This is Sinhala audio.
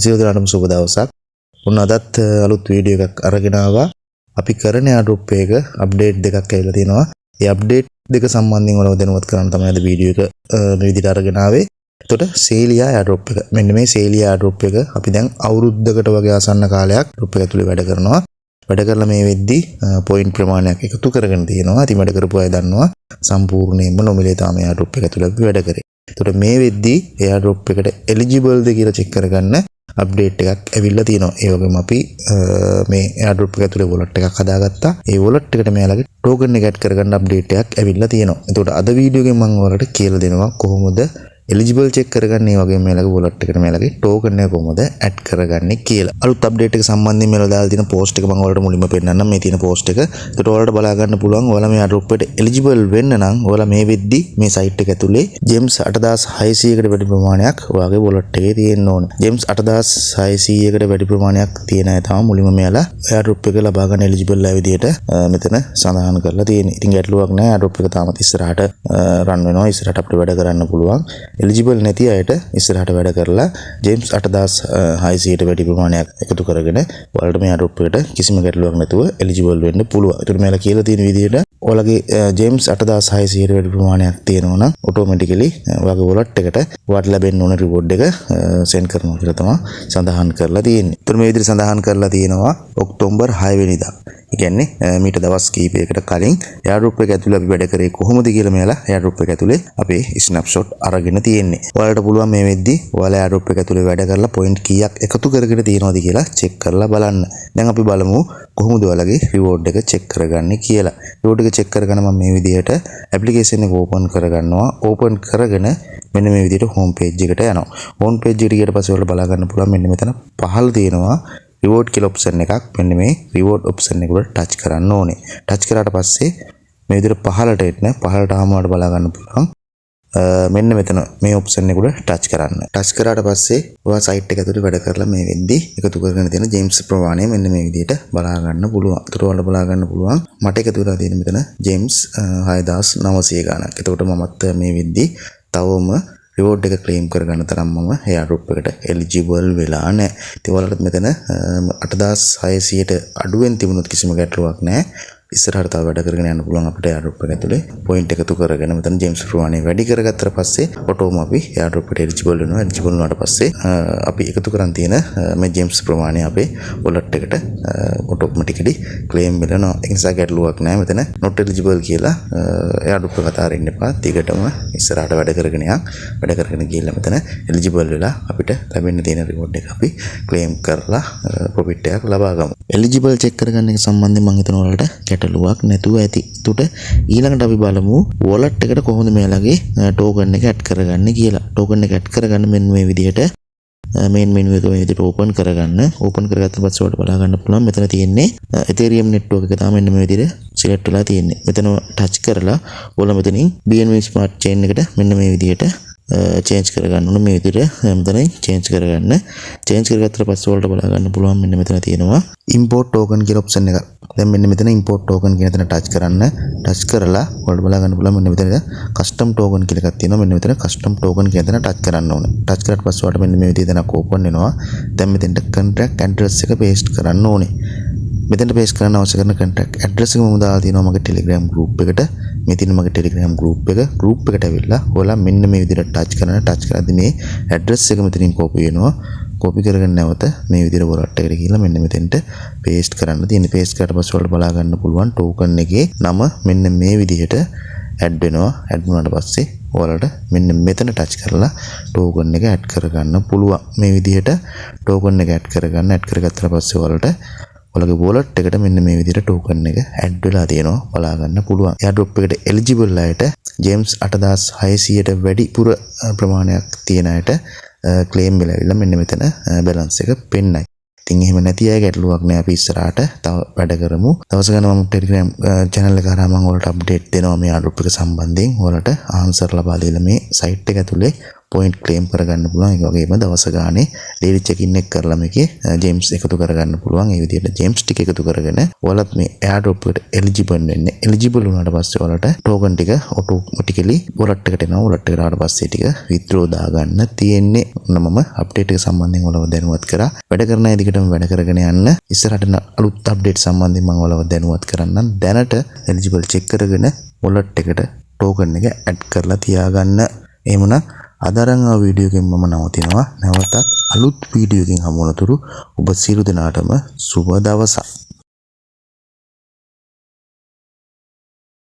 සියලු දෙනාටම සුබ දවසක්. ඔන්න අදත් අලුත් වීඩියෝ එකක් අරගෙන ආවා. අපි කරන AirDrop එක අප්ඩේට් දෙකක් ඇවිල්ලා තියෙනවා. ඒ අප්ඩේට් දෙක සම්බන්ධයෙන් ඔයාලව දැනුවත් කරන්න තමයි අද වීඩියෝ එක මේ විදිහට අරගෙන ආවේ. එතකොට Celia AirDrop එක. මෙන්න මේ Celia AirDrop එක අපි දැන් අවුරුද්දකට වගේ ආසන්න කාලයක් AirDrop එක ඇතුලේ වැඩ කරනවා. වැඩ කරලා මේ වෙද්දි පොයින්ට් ප්‍රමාණයක් එකතු කරගෙන තියෙනවා. ඉතින් වැඩ කරපු අය දන්නවා සම්පූර්ණයෙන්ම නොමිලේ තමයි AirDrop එක ඇතුලේ අපි වැඩ කරේ. එතකොට මේ වෙද්දි AirDrop එකට eligible ද කියලා චෙක් කරගන්න අප්ඩේට් එකක් ඇවිල්ලා තියෙනවා. ඒ වගේම අපි මේ AirDrop එක ඇතුලේ wallet එකක් හදාගත්තා. ඒ wallet එකට මෙයාලගේ token එක add කරගන්න අප්ඩේට් එකක් ඇවිල්ලා තියෙනවා. එතකොට අද වීඩියෝ එකෙන් මම ඔයාලට කියලා දෙනවා කොහොමද eligible check කරගන්න ඒ වගේම මෙයාලගේ wallet එකට මෙයාලගේ token එක කොහොමද add කරගන්නේ කියලා. අලුත් update එක සම්බන්ධයෙන් මෙයාලා දාලා තියෙන post එක මම ඔයාලට මුලින්ම පෙන්නන්නම්. මේ තියෙන post එක. ඒකට ඔයාලට බලා ගන්න පුළුවන් ඔයාලා මේ AirDrop එකට eligible වෙන්න නම් ඔයාලා මේ වෙද්දි මේ site එක ඇතුලේ gems 8600කට වැඩි ප්‍රමාණයක් ඔයාගේ wallet එකේ තියෙන්න ඕන. gems 8600කට වැඩි ප්‍රමාණයක් තියෙන අය තමයි මුලින්ම මෙයාලා AirDrop එක ලබා ගන්න eligible අය විදියට මෙතන සඳහන් කරලා තියෙන්නේ. ඉතින් ගැටලුවක් නැහැ. AirDrop එක තාමත් ඉස්සරහට run වෙනවා. ඉස්සරහට අපිට වැඩ කරන්න පුළුවන්. eligible නැති අයට ඉස්සරහට වැඩ කරලා gems 8600ට වැඩි ප්‍රමාණයක් එකතු කරගෙන ඔයාලට මේ AirDrop එකට කිසිම ගැටලුවක් නැතුව eligible වෙන්න පුළුවන්. ඒකට මෙයාලා කියලා තියෙන විදිහට ඔයාලගේ gems 8600ට වැඩි ප්‍රමාණයක් තියෙනවා නම් automatically ඔයාගේ wallet එකට ඔයාලට ලැබෙන්න ඕන reward එක send කරනවා කියලා තමයි සඳහන් කරලා තියෙන්නේ. ඒතර මේ විදිහට සඳහන් කරලා තියෙනවා ඔක්තෝබර් 6 වෙනිදා. ඒ කියන්නේ මීට දවස් කිහිපයකට කලින් AirDrop එක ඇතුලේ අපි වැඩ කරේ කොහොමද කියලා මෙයාලා AirDrop එක ඇතුලේ අපේ snapshot අරගෙන තියෙන්නේ. ඔයාලට පුළුවන් මේ වෙද්දි ඔයාලා AirDrop එක ඇතුලේ වැඩ කරලා point කීයක් එකතු කරගෙන තියෙනවද කියලා check කරලා බලන්න. දැන් අපි බලමු කොහොමද ඔයාලගේ reward එක check කරගන්නේ කියලා. reward එක check කරගන්න මම මේ විදිහට application එක open කරගන්නවා. open කරගෙන මෙන්න මේ විදිහට home page එකට යනවා. home page එකට ගියට පස්සේ ඔයාලට බලා ගන්න පුළුවන් මෙන්න මෙතන පහළ තියෙනවා reward කියලා option එකක්. මෙන්න මේ reward option එක උඩ touch කරන්න ඕනේ. touch කරාට පස්සේ මේ විදිහට පහළට එන්න පහළට ආවම ඔයාලට බලා ගන්න පුළුවන් මෙන්න මෙතන මේ option එක උඩ touch කරන්න. touch කරාට පස්සේ ඔයා site එක ඇතුලේ වැඩ කරලා මේ වෙද්දි එකතු කරගෙන තියෙන gems ප්‍රමාණය මෙන්න මේ විදිහට බලා ගන්න පුළුවන්. ඒකට ඔයාලට බලා ගන්න පුළුවන් මට එකතු වෙලා තියෙන මෙතන gems 6900 ගණක්. ඒකට මමත් මේ වෙද්දි තවම reward එක claim කරගන්න තරම් මම AirDrop එකට eligible වෙලා නැහැ. ඉතින් ඔයාලට මෙතන 8600ට අඩුවෙන් තිබුණොත් කිසිම ගැටලුවක් නැහැ. ඉස්සරහට තව වැඩ කරගෙන යන්න පුළුවන් අපිට AirDrop එක ඇතුලේ point එකතු කරගෙන මෙතන gems ප්‍රමාණය වැඩි කරගත්තට පස්සේ ඔටෝම අපි AirDrop එකට eligible වෙනවා. eligible වුණාට පස්සේ අපි එකතු කරන් තියෙන මේ gems ප්‍රමාණය අපේ wallet එකට automatically claim වෙනවා. ඒ නිසා ගැටලුවක් නැහැ. මෙතන not eligible කියලා AirDrop එක අතාරින්න එපා. දිගටම ඉස්සරහට වැඩ කරගෙන යන්න. වැඩ කරගෙන ගිහලා මෙතන eligible වෙලා අපිට ලැබෙන්න තියෙන reward එක අපි claim කරලා profit එකක් ලබා ගමු. eligible check කරගන්න එක සම්බන්ධයෙන් මම හිතනවා ඔයාලට ගැටලුවක් නැතුව ඇති. ඒකට ඊළඟට අපි බලමු wallet එකට කොහොමද මෙයාලගේ token එක add කරගන්නේ කියලා. token එක add කරගන්න මෙන්න මේ විදිහට main menu එක මේ විදිහට open කරගන්න. open කරගත්ත පස්සේ ඔයාලට බලා ගන්න පුළුවන් මෙතන තියෙන්නේ Ethereum network එක තමයි මෙන්න මේ විදිහට select වෙලා තියෙන්නේ. මෙතන touch කරලා ඔයාලා මෙතනින් BNB smart chain එකට මෙන්න මේ විදිහට change කරගන්න ඕන. මේ විදිහට මෙතනින් change කරගන්න. change කරගත්තට පස්සේ ඔයාලට බලා ගන්න පුළුවන් මෙන්න මෙතන තියෙනවා import token කියලා option එක. දැන් මෙන්න මෙතන import token කියන තැන touch කරන්න. touch කරලා ඔයාලට බලා ගන්න පුළුවන් මෙන්න මෙතන custom token කියලා එකක් තියෙනවා. මෙන්න මෙතන custom token කියන තැන touch කරන්න ඕනේ. touch කරාට පස්සේ ඔයාලට මෙන්න මේ විදිහට දැනක් open වෙනවා. දැන් මෙතෙන්ට contract address එක paste කරන්න ඕනේ. මෙතෙන්ට paste කරන්න අවශ්‍ය කරන contract address එක මම දාලා තියෙනවා මගේ Telegram group එකට. මේ තියෙන මගේ Telegram group එකට ඇවිල්ලා ඔයාලා මෙන්න මේ විදිහට touch කරන touch කරද්දී මේ address එක මෙතනින් copy වෙනවා. copy කරගෙන නැවත මේ විදිහට wallet එකට ගිහලා මෙන්න මෙතෙන්ට paste කරන්න තියෙන. paste කරලා පස්සේ ඔයාලට බලා ගන්න පුළුවන් token එකේ නම මෙන්න මේ විදිහට add වෙනවා. add වුණාට පස්සේ ඔයාලට මෙන්න මෙතන touch කරලා token එක add කරගන්න පුළුවන්. මේ විදිහට token එක add කරගන්න. add කරගත්තට පස්සේ ඔයාලට ඔයාලගේ wallet එකට මෙන්න මේ විදිහට token එක add වෙලා තියෙනවා. බලා ගන්න පුළුවන්. AirDrop එකට eligible අයට gems 8600ට වැඩි පුර ප්‍රමාණයක් තියෙන අයට claim වෙලා ඉන්න මෙන්න මෙතන balance එක පෙන්නයි. ඉතින් එහෙම නැති අය ගැටලුවක් නෑ. අපි ඉස්සරහට තව වැඩ කරමු. දවස් ගන්න මම Telegram channel එක හරහා මම ඔයාලට update දෙනවා මේ AirDrop එක සම්බන්ධයෙන්. ඔයාලට answer ලබා දෙලා මේ site එක ඇතුලේ පොයින්ට් ක්ලේම් කරගන්න පුළුවන්. ඒ වගේම දවස ගානේ ඩේලි චෙකින් එක කරලා මේකේ ජේම්ස් එකතු කරගන්න පුළුවන්. ඒ විදිහට ජේම්ස් ටික එකතු කරගෙන ඔයාලත් මේ එයාඩ්‍රොප් එකට එලිජිබල් වෙන්නේ. එලිජිබල් වුණාට පස්සේ ඔයාලට ටෝකන් ටික ඔටෝමැටිකලි වොලට් එකට එනවා. වොලට් එකට ආවට පස්සේ ටික විත්ඩ්‍රෝ දාගන්න තියෙන්නේ. මම අප්ඩේට් එක සම්බන්ධයෙන් ඔයාලව දැනුවත් කරා. වැඩ කරන අය දිගටම වැඩ කරගෙන යන්න. ඉස්සරහට අලුත් අප්ඩේට් සම්බන්ධයෙන් මම ඔයාලව දැනුවත් කරන්නම්. දැනට එලිජිබල් චෙක් කරගෙන වොලට් එකට ටෝකන් එක ඇඩ් කරලා තියාගන්න. එහෙමනම් අදරන් ආ වීඩියෝ එකෙන් මම නවතිනවා. නැවතත් අලුත් වීඩියෝ එකකින් හමු වනතුරු ඔබ සියලු දෙනාටම සුබ දවසක්.